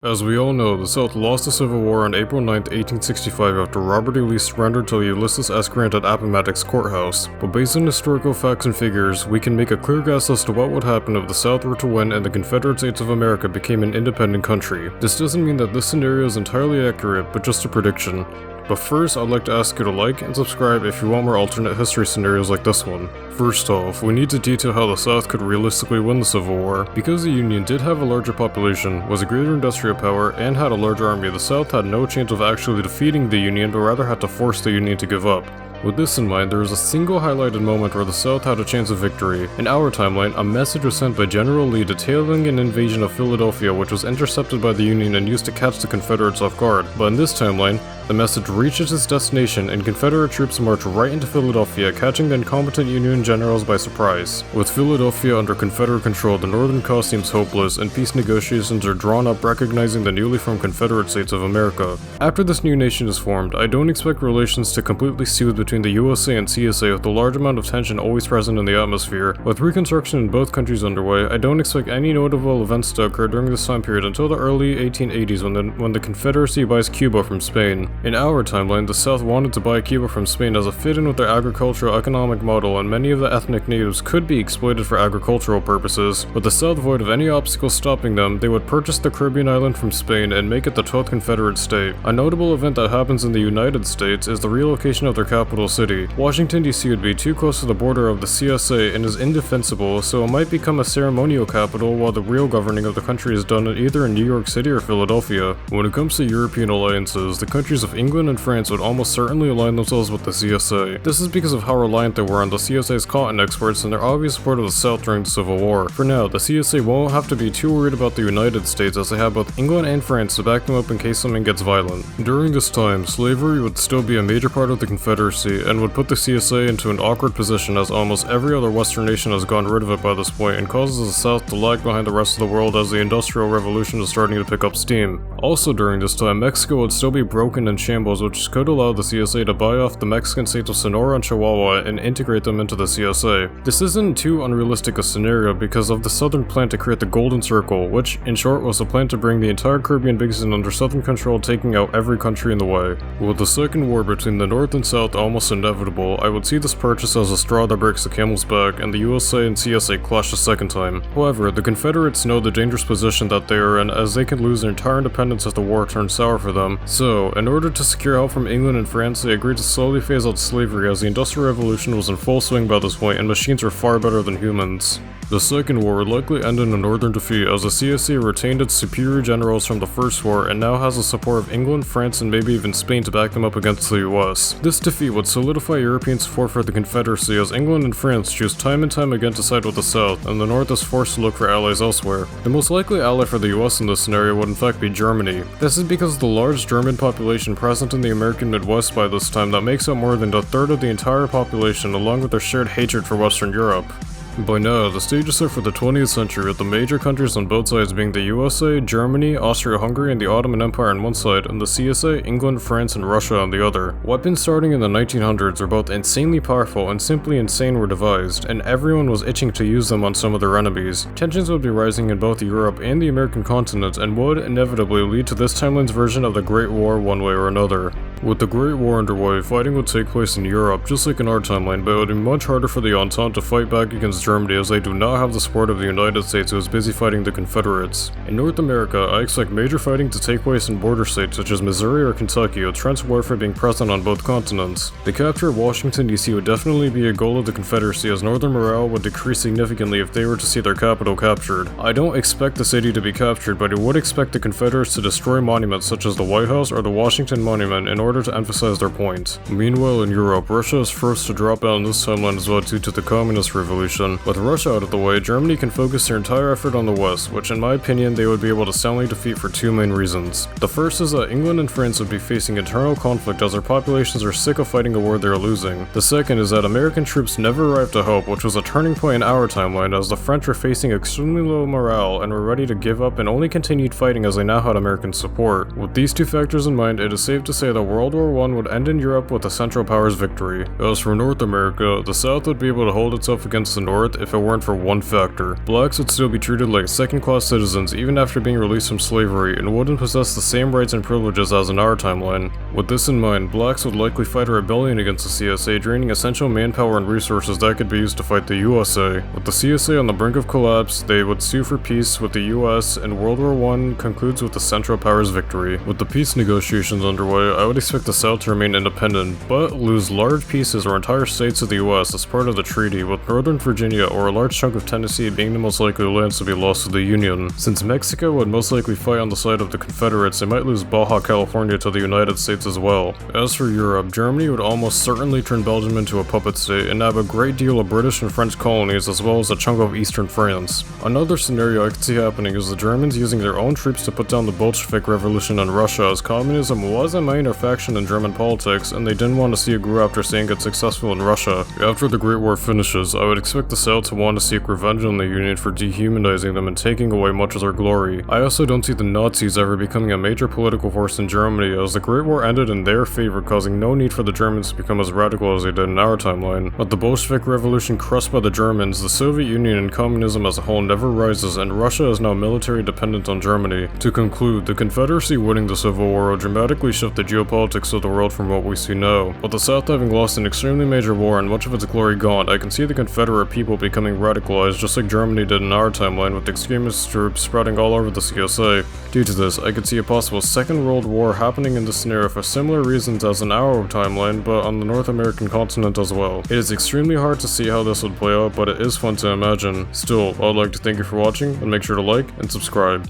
As we all know, the South lost the Civil War on April 9, 1865 after Robert E. Lee surrendered to Ulysses S. Grant at Appomattox Courthouse, but based on historical facts and figures, we can make a clear guess as to what would happen if the South were to win and the Confederate States of America became an independent country. This doesn't mean that this scenario is entirely accurate, but just a prediction. But first, I'd like to ask you to like and subscribe if you want more alternate history scenarios like this one. First off, we need to detail how the South could realistically win the Civil War. Because the Union did have a larger population, was a greater industrial power, and had a larger army, the South had no chance of actually defeating the Union, but rather had to force the Union to give up. With this in mind, there is a single highlighted moment where the South had a chance of victory. In our timeline, a message was sent by General Lee detailing an invasion of Philadelphia which was intercepted by the Union and used to catch the Confederates off guard. But in this timeline, the message reaches its destination and Confederate troops march right into Philadelphia, catching the incompetent Union generals by surprise. With Philadelphia under Confederate control, the northern cause seems hopeless and peace negotiations are drawn up recognizing the newly formed Confederate States of America. After this new nation is formed, I don't expect relations to completely soothe between the USA and CSA with a large amount of tension always present in the atmosphere. With Reconstruction in both countries underway, I don't expect any notable events to occur during this time period until the early 1880s when the Confederacy buys Cuba from Spain. In our timeline, the South wanted to buy Cuba from Spain as a fit-in with their agricultural economic model, and many of the ethnic natives could be exploited for agricultural purposes. With the South void of any obstacles stopping them, they would purchase the Caribbean island from Spain and make it the 12th Confederate state. A notable event that happens in the United States is the relocation of their capital city. Washington DC would be too close to the border of the CSA and is indefensible, so it might become a ceremonial capital while the real governing of the country is done either in New York City or Philadelphia. When it comes to European alliances, the countries of England and France would almost certainly align themselves with the CSA. This is because of how reliant they were on the CSA's cotton exports and their obvious support of the South during the Civil War. For now, the CSA won't have to be too worried about the United States as they have both England and France to back them up in case something gets violent. During this time, slavery would still be a major part of the Confederacy and would put the CSA into an awkward position as almost every other Western nation has gotten rid of it by this point and causes the South to lag behind the rest of the world as the Industrial Revolution is starting to pick up steam. Also during this time, Mexico would still be broken in shambles, which could allow the CSA to buy off the Mexican states of Sonora and Chihuahua and integrate them into the CSA. This isn't too unrealistic a scenario because of the southern plan to create the Golden Circle, which in short was a plan to bring the entire Caribbean basin under southern control, taking out every country in the way. With the second war between the North and South almost inevitable, I would see this purchase as a straw that breaks the camel's back and the USA and CSA clash a second time. However, the Confederates know the dangerous position that they are in as they could lose their entire independence if the war turns sour for them. So, in order to secure help from England and France, they agreed to slowly phase out slavery as the Industrial Revolution was in full swing by this point and machines were far better than humans. The second war would likely end in a northern defeat as the CSA retained its superior generals from the first war and now has the support of England, France, and maybe even Spain to back them up against the US. This defeat would solidify European support for the Confederacy as England and France choose time and time again to side with the South, and the North is forced to look for allies elsewhere. The most likely ally for the US in this scenario would in fact be Germany. This is because of the large German population present in the American Midwest by this time that makes up more than a third of the entire population, along with their shared hatred for Western Europe. By now, the stage is set for the 20th century with the major countries on both sides being the USA, Germany, Austria-Hungary, and the Ottoman Empire on one side, and the CSA, England, France, and Russia on the other. Weapons starting in the 1900s were both insanely powerful and simply insane were devised, and everyone was itching to use them on some of their enemies. Tensions would be rising in both Europe and the American continent and would inevitably lead to this timeline's version of the Great War one way or another. With the Great War underway, fighting would take place in Europe, just like in our timeline, but it would be much harder for the Entente to fight back against Germany as they do not have the support of the United States who is busy fighting the Confederates. In North America, I expect major fighting to take place in border states such as Missouri or Kentucky, with trench warfare being present on both continents. The capture of Washington DC would definitely be a goal of the Confederacy as Northern morale would decrease significantly if they were to see their capital captured. I don't expect the city to be captured, but I would expect the Confederates to destroy monuments such as the White House or the Washington Monument in order to emphasize their point. Meanwhile in Europe, Russia is first to drop out in this timeline as well due to the Communist Revolution. With Russia out of the way, Germany can focus their entire effort on the West, which in my opinion they would be able to soundly defeat for two main reasons. The first is that England and France would be facing internal conflict as their populations are sick of fighting a war they are losing. The second is that American troops never arrived to help, which was a turning point in our timeline as the French were facing extremely low morale and were ready to give up and only continued fighting as they now had American support. With these two factors in mind, it is safe to say that World War I would end in Europe with the Central Powers victory. As for North America, the South would be able to hold itself against the North North if it weren't for one factor. Blacks would still be treated like second-class citizens even after being released from slavery and wouldn't possess the same rights and privileges as in our timeline. With this in mind, blacks would likely fight a rebellion against the CSA, draining essential manpower and resources that could be used to fight the USA. With the CSA on the brink of collapse, they would sue for peace with the US, and World War I concludes with the Central Powers' victory. With the peace negotiations underway, I would expect the South to remain independent, but lose large pieces or entire states of the US as part of the treaty, with Northern Virginia or a large chunk of Tennessee being the most likely lands to be lost to the Union. Since Mexico would most likely fight on the side of the Confederates, they might lose Baja California to the United States as well. As for Europe, Germany would almost certainly turn Belgium into a puppet state and have a great deal of British and French colonies as well as a chunk of eastern France. Another scenario I could see happening is the Germans using their own troops to put down the Bolshevik Revolution in Russia, as communism was a minor faction in German politics and they didn't want to see it grow after seeing it successful in Russia. After the Great War finishes, I would expect the South to want to seek revenge on the Union for dehumanizing them and taking away much of their glory. I also don't see the Nazis ever becoming a major political force in Germany, as the Great War ended in their favor, causing no need for the Germans to become as radical as they did in our timeline. With the Bolshevik Revolution crushed by the Germans, the Soviet Union and communism as a whole never rises, and Russia is now military dependent on Germany. To conclude, the Confederacy winning the Civil War will dramatically shift the geopolitics of the world from what we see now. With the South having lost an extremely major war and much of its glory gone, I can see the Confederate people becoming radicalized just like Germany did in our timeline, with extremist troops spreading all over the CSA. Due to this, I could see a possible Second World War happening in this scenario for similar reasons as in our timeline, but on the North American continent as well. It is extremely hard to see how this would play out, but it is fun to imagine. Still, I'd like to thank you for watching, and make sure to like and subscribe.